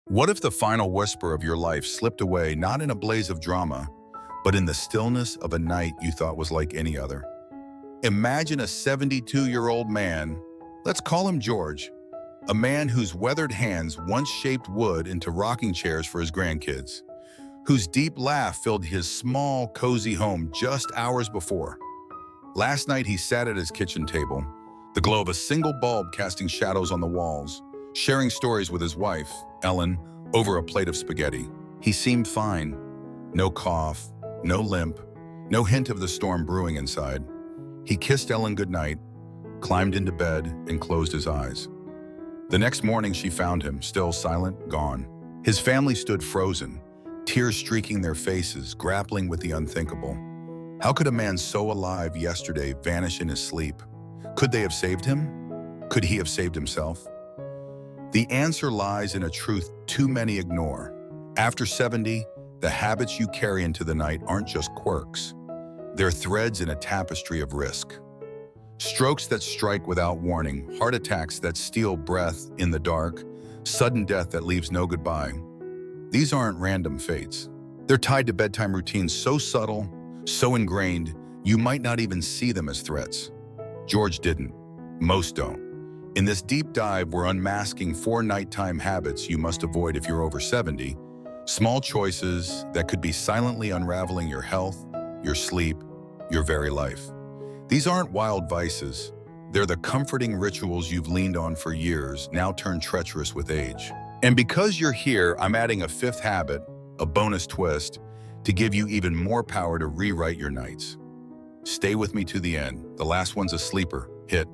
What if the final whisper of your life slipped away not in a blaze of drama, but in the stillness of a night you thought was like any other? Imagine a 72-year-old man, let's call him George, a man whose weathered hands once shaped wood into rocking chairs for his grandkids, whose deep laugh filled his small, cozy home just hours before. Last night he sat at his kitchen table, the glow of a single bulb casting shadows on the walls, sharing stories with his wife, Ellen, over a plate of spaghetti. He seemed fine. No cough, no limp, no hint of the storm brewing inside. He kissed Ellen goodnight, climbed into bed, and closed his eyes. The next morning she found him, still silent, gone. His family stood frozen, tears streaking their faces, grappling with the unthinkable. How could a man so alive yesterday vanish in his sleep? Could they have saved him? Could he have saved himself? The answer lies in a truth too many ignore. After 70, the habits you carry into the night aren't just quirks. They're threads in a tapestry of risk. Strokes that strike without warning, heart attacks that steal breath in the dark, sudden death that leaves no goodbye. These aren't random fates. They're tied to bedtime routines so subtle, so ingrained, you might not even see them as threats. George didn't. Most don't. In this deep dive, we're unmasking 4 nighttime habits you must avoid if you're over 70, small choices that could be silently unraveling your health, your sleep, your very life. These aren't wild vices. They're the comforting rituals you've leaned on for years, now turned treacherous with age. And because you're here, I'm adding a 5th habit, a bonus twist, to give you even more power to rewrite your nights. Stay with me to the end. The last one's a sleeper hit.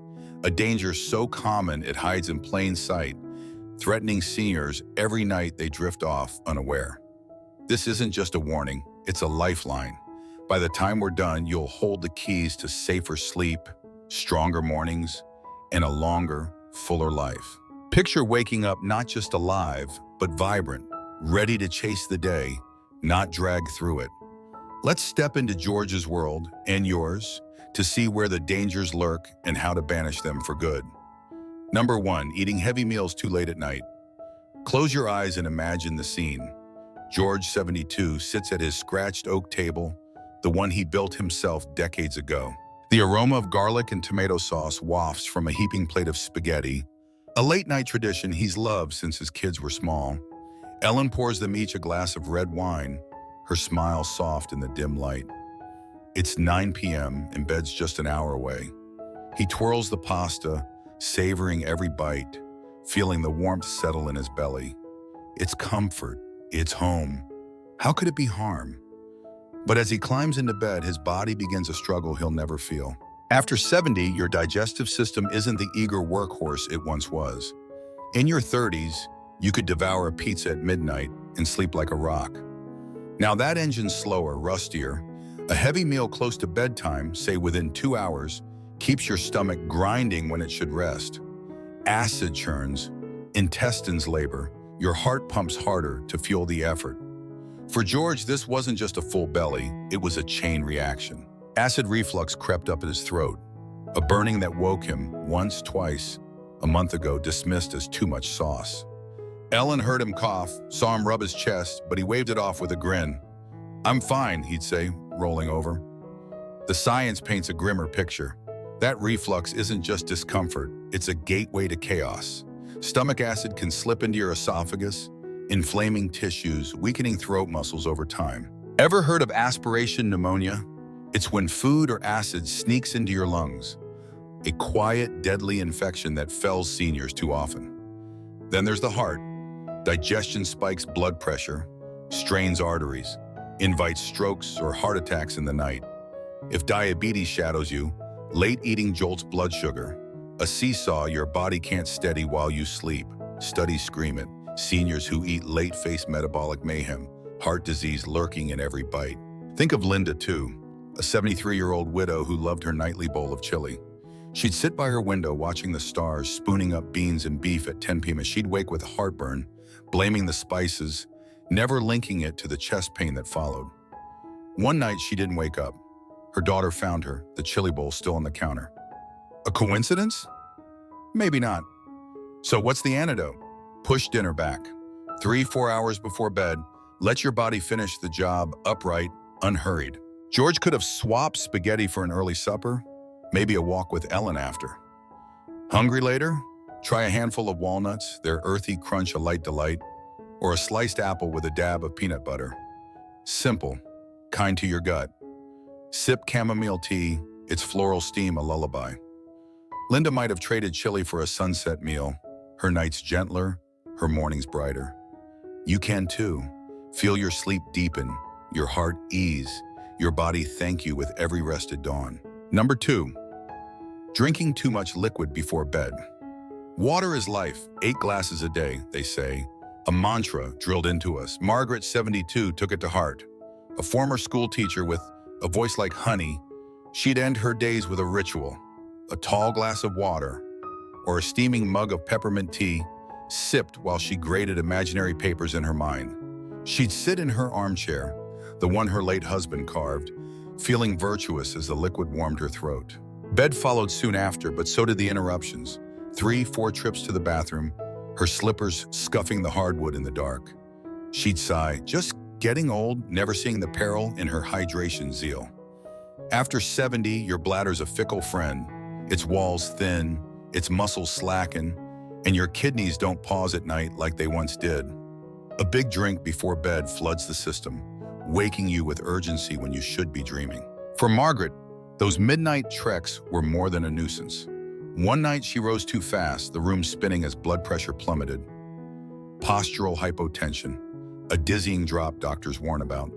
A danger so common it hides in plain sight, threatening seniors every night they drift off unaware. This isn't just a warning, it's a lifeline. By the time we're done, you'll hold the keys to safer sleep, stronger mornings, and a longer, fuller life. Picture waking up not just alive, but vibrant, ready to chase the day, not drag through it. Let's step into George's world, and yours, to see where the dangers lurk and how to banish them for good. Number 1, eating heavy meals too late at night. Close your eyes and imagine the scene. George, 72, sits at his scratched oak table, the one he built himself decades ago. The aroma of garlic and tomato sauce wafts from a heaping plate of spaghetti, a late-night tradition he's loved since his kids were small. Ellen pours them each a glass of red wine, her smile soft in the dim light. It's 9 p.m. and bed's just an hour away. He twirls the pasta, savoring every bite, feeling the warmth settle in his belly. It's comfort, it's home. How could it be harm? But as he climbs into bed, his body begins a struggle he'll never feel. After 70, your digestive system isn't the eager workhorse it once was. In your 30s, you could devour a pizza at midnight and sleep like a rock. Now that engine's slower, rustier. A heavy meal close to bedtime, say within 2 hours, keeps your stomach grinding when it should rest. Acid churns, intestines labor, your heart pumps harder to fuel the effort. For George, this wasn't just a full belly, it was a chain reaction. Acid reflux crept up in his throat, a burning that woke him once, twice, a month ago dismissed as too much sauce. Ellen heard him cough, saw him rub his chest, but he waved it off with a grin. "I'm fine," he'd say, rolling over. The science paints a grimmer picture. That reflux isn't just discomfort, it's a gateway to chaos. Stomach acid can slip into your esophagus, inflaming tissues, weakening throat muscles over time. Ever heard of aspiration pneumonia? It's when food or acid sneaks into your lungs, a quiet, deadly infection that fells seniors too often. Then there's the heart. Digestion spikes blood pressure, strains arteries, invites strokes or heart attacks in the night. If diabetes shadows you, late eating jolts blood sugar. A seesaw your body can't steady while you sleep. Studies scream it. Seniors who eat late face metabolic mayhem, heart disease lurking in every bite. Think of Linda too, a 73-year-old widow who loved her nightly bowl of chili. She'd sit by her window watching the stars, spooning up beans and beef at 10 p.m. as she'd wake with heartburn, blaming the spices, never linking it to the chest pain that followed. One night she didn't wake up. Her daughter found her, the chili bowl still on the counter. A coincidence? Maybe not. So what's the antidote? Push dinner back. 3-4 hours before bed, let your body finish the job upright, unhurried. George could have swapped spaghetti for an early supper, maybe a walk with Ellen after. Hungry later? Try a handful of walnuts, their earthy crunch a light delight, or a sliced apple with a dab of peanut butter. Simple, kind to your gut. Sip chamomile tea, its floral steam a lullaby. Linda might have traded chili for a sunset meal, her nights gentler, her mornings brighter. You can too. Feel your sleep deepen, your heart ease, your body thank you with every rested dawn. Number 2, drinking too much liquid before bed. Water is life, 8 glasses a day, they say. A mantra drilled into us. Margaret, 72, took it to heart. A former school teacher with a voice like honey, she'd end her days with a ritual. A tall glass of water, or a steaming mug of peppermint tea, sipped while she graded imaginary papers in her mind. She'd sit in her armchair, the one her late husband carved, feeling virtuous as the liquid warmed her throat. Bed followed soon after, but so did the interruptions. 3-4 trips to the bathroom, her slippers scuffing the hardwood in the dark. She'd sigh, just getting old, never seeing the peril in her hydration zeal. After 70, your bladder's a fickle friend. Its walls thin, its muscles slacken, and your kidneys don't pause at night like they once did. A big drink before bed floods the system, waking you with urgency when you should be dreaming. For Margaret, those midnight treks were more than a nuisance. One night she rose too fast, the room spinning as blood pressure plummeted. Postural hypotension, a dizzying drop doctors warn about.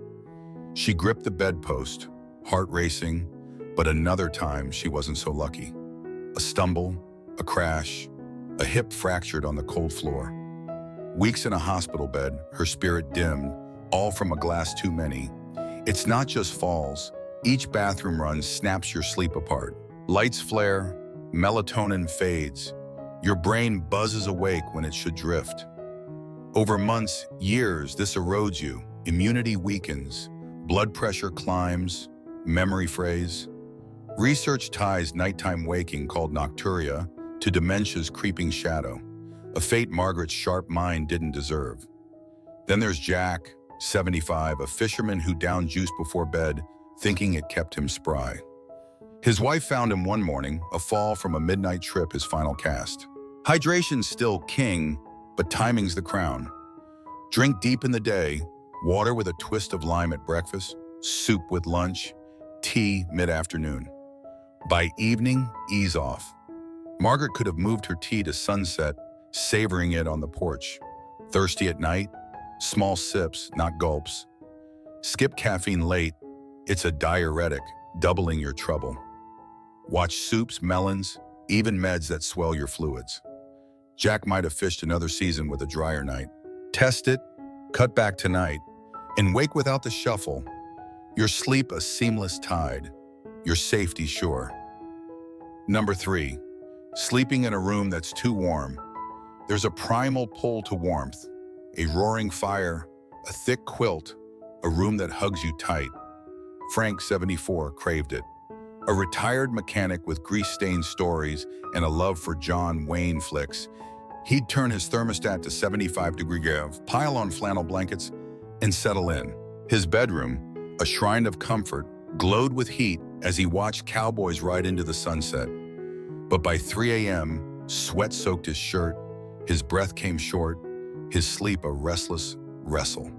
She gripped the bedpost, heart racing, but another time she wasn't so lucky. A stumble, a crash, a hip fractured on the cold floor. Weeks in a hospital bed, her spirit dimmed, all from a glass too many. It's not just falls. Each bathroom run snaps your sleep apart. Lights flare, melatonin fades. Your brain buzzes awake when it should drift. Over months, years, this erodes you. Immunity weakens, blood pressure climbs, memory frays. Research ties nighttime waking, called nocturia, to dementia's creeping shadow, a fate Margaret's sharp mind didn't deserve. Then there's Jack, 75, a fisherman who downed juice before bed, thinking it kept him spry. His wife found him one morning, a fall from a midnight trip, his final cast. Hydration's still king, but timing's the crown. Drink deep in the day, water with a twist of lime at breakfast, soup with lunch, tea mid-afternoon. By evening, ease off. Margaret could have moved her tea to sunset, savoring it on the porch. Thirsty at night? Small sips, not gulps. Skip caffeine late. It's a diuretic, doubling your trouble. Watch soups, melons, even meds that swell your fluids. Jack might have fished another season with a drier night. Test it, cut back tonight, and wake without the shuffle. Your sleep a seamless tide, your safety sure. Number 3, sleeping in a room that's too warm. There's a primal pull to warmth, a roaring fire, a thick quilt, a room that hugs you tight. Frank, 74, craved it. A retired mechanic with grease-stained stories and a love for John Wayne flicks, he'd turn his thermostat to 75-degree Gev, pile on flannel blankets, and settle in. His bedroom, a shrine of comfort, glowed with heat as he watched cowboys ride into the sunset. But by 3 a.m., sweat soaked his shirt, his breath came short, his sleep a restless wrestle.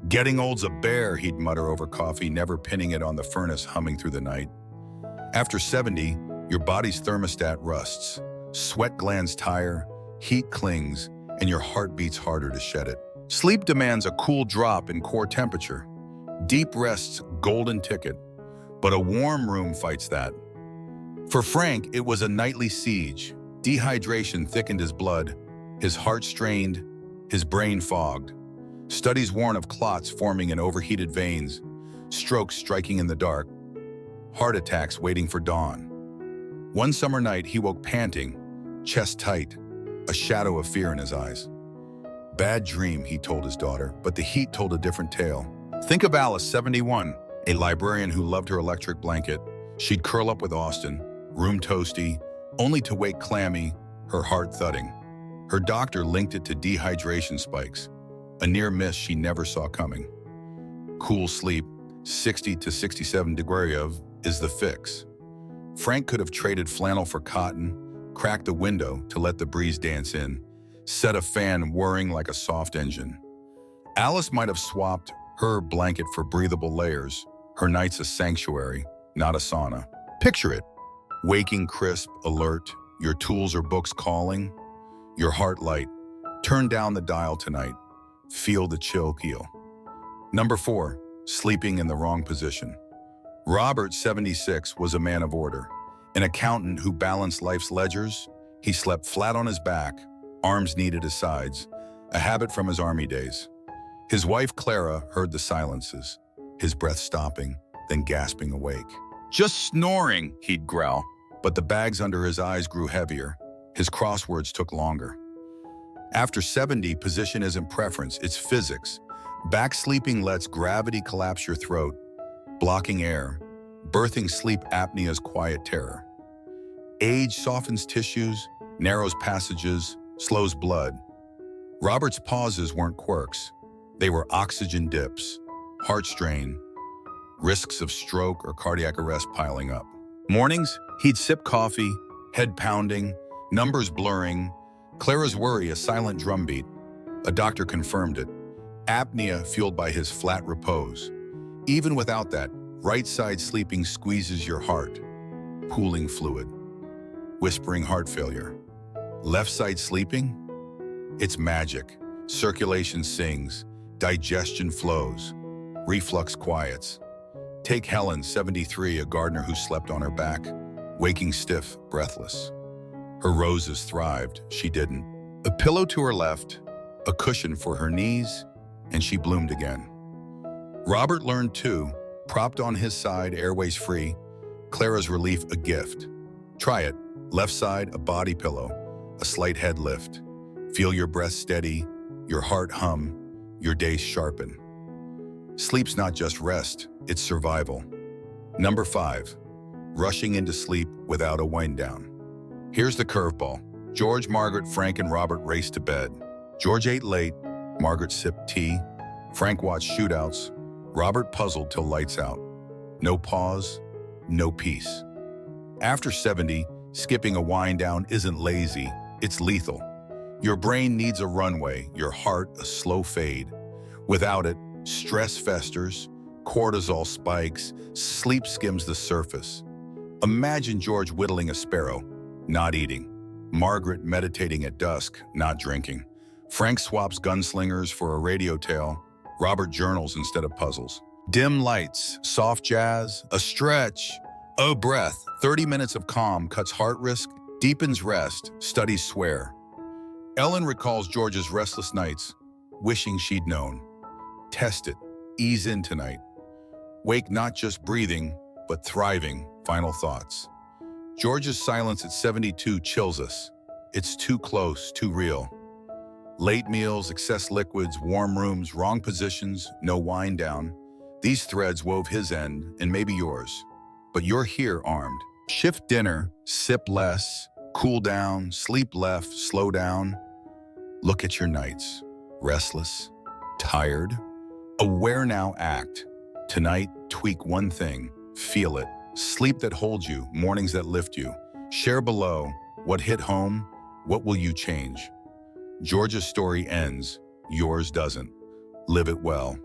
Getting old's a bear, he'd mutter over coffee, never pinning it on the furnace, humming through the night. After 70, your body's thermostat rusts. Sweat glands tire, heat clings, and your heart beats harder to shed it. Sleep demands a cool drop in core temperature. Deep rest's golden ticket, but a warm room fights that. For Frank, it was a nightly siege. Dehydration thickened his blood, his heart strained, his brain fogged. Studies warn of clots forming in overheated veins, strokes striking in the dark, heart attacks waiting for dawn. One summer night, he woke panting, chest tight, a shadow of fear in his eyes. Bad dream, he told his daughter, but the heat told a different tale. Think of Alice, 71, a librarian who loved her electric blanket. She'd curl up with Austin, room toasty, only to wake clammy, her heart thudding. Her doctor linked it to dehydration spikes. a near miss she never saw coming. Cool sleep, 60 to 67 degrees, is the fix. Frank could have traded flannel for cotton, cracked the window to let the breeze dance in, set a fan whirring like a soft engine. Alice might have swapped her blanket for breathable layers, her night's a sanctuary, not a sauna. Picture it, waking crisp, alert, your tools or books calling, your heart light. Turn down the dial tonight, feel the chill keel. Number 4, sleeping in the wrong position. Robert, 76, was a man of order. An accountant who balanced life's ledgers. He slept flat on his back, arms kneed at his sides, a habit from his army days. His wife, Clara, heard the silences, his breath stopping, then gasping awake. "Just snoring," he'd growl, but the bags under his eyes grew heavier. His crosswords took longer. After 70, position isn't preference, it's physics. Back sleeping lets gravity collapse your throat, blocking air, birthing sleep apnea's quiet terror. Age softens tissues, narrows passages, slows blood. Robert's pauses weren't quirks. They were oxygen dips, heart strain, risks of stroke or cardiac arrest piling up. Mornings, he'd sip coffee, head pounding, numbers blurring, Clara's worry a silent drumbeat. A doctor confirmed it. Apnea fueled by his flat repose. Even without that, right side sleeping squeezes your heart, pooling fluid, whispering heart failure. Left side sleeping? It's magic. Circulation sings, digestion flows, reflux quiets. Take Helen, 73, a gardener who slept on her back, waking stiff, breathless. Her roses thrived, she didn't. A pillow to her left, a cushion for her knees, and she bloomed again. Robert learned too, propped on his side, airways free, Clara's relief a gift. Try it. Left side, a body pillow, a slight head lift. Feel your breath steady, your heart hum, your days sharpen. Sleep's not just rest, it's survival. Number 5, rushing into sleep without a wind down. Here's the curveball. George, Margaret, Frank, and Robert raced to bed. George ate late, Margaret sipped tea, Frank watched shootouts, Robert puzzled till lights out. No pause, no peace. After 70, skipping a wind down isn't lazy, it's lethal. Your brain needs a runway, your heart a slow fade. Without it, stress festers, cortisol spikes, sleep skims the surface. Imagine George whittling a sparrow, not eating. Margaret meditating at dusk, not drinking. Frank swaps gunslingers for a radio tale. Robert journals instead of puzzles. Dim lights, soft jazz, a stretch, a breath. 30 minutes of calm cuts heart risk, deepens rest, studies swear. Ellen recalls George's restless nights, wishing she'd known. Test it, ease in tonight. Wake not just breathing, but thriving, final thoughts. George's silence at 72 chills us. It's too close, too real. Late meals, excess liquids, warm rooms, wrong positions, no wind down. These threads wove his end, and maybe yours. But you're here armed. Shift dinner, sip less, cool down, sleep left, slow down. Look at your nights. Restless, tired. Aware now, act. Tonight, tweak one thing. Feel it. Sleep that holds you, mornings that lift you. Share below. What hit home? What will you change? George's story ends. Yours doesn't. Live it well.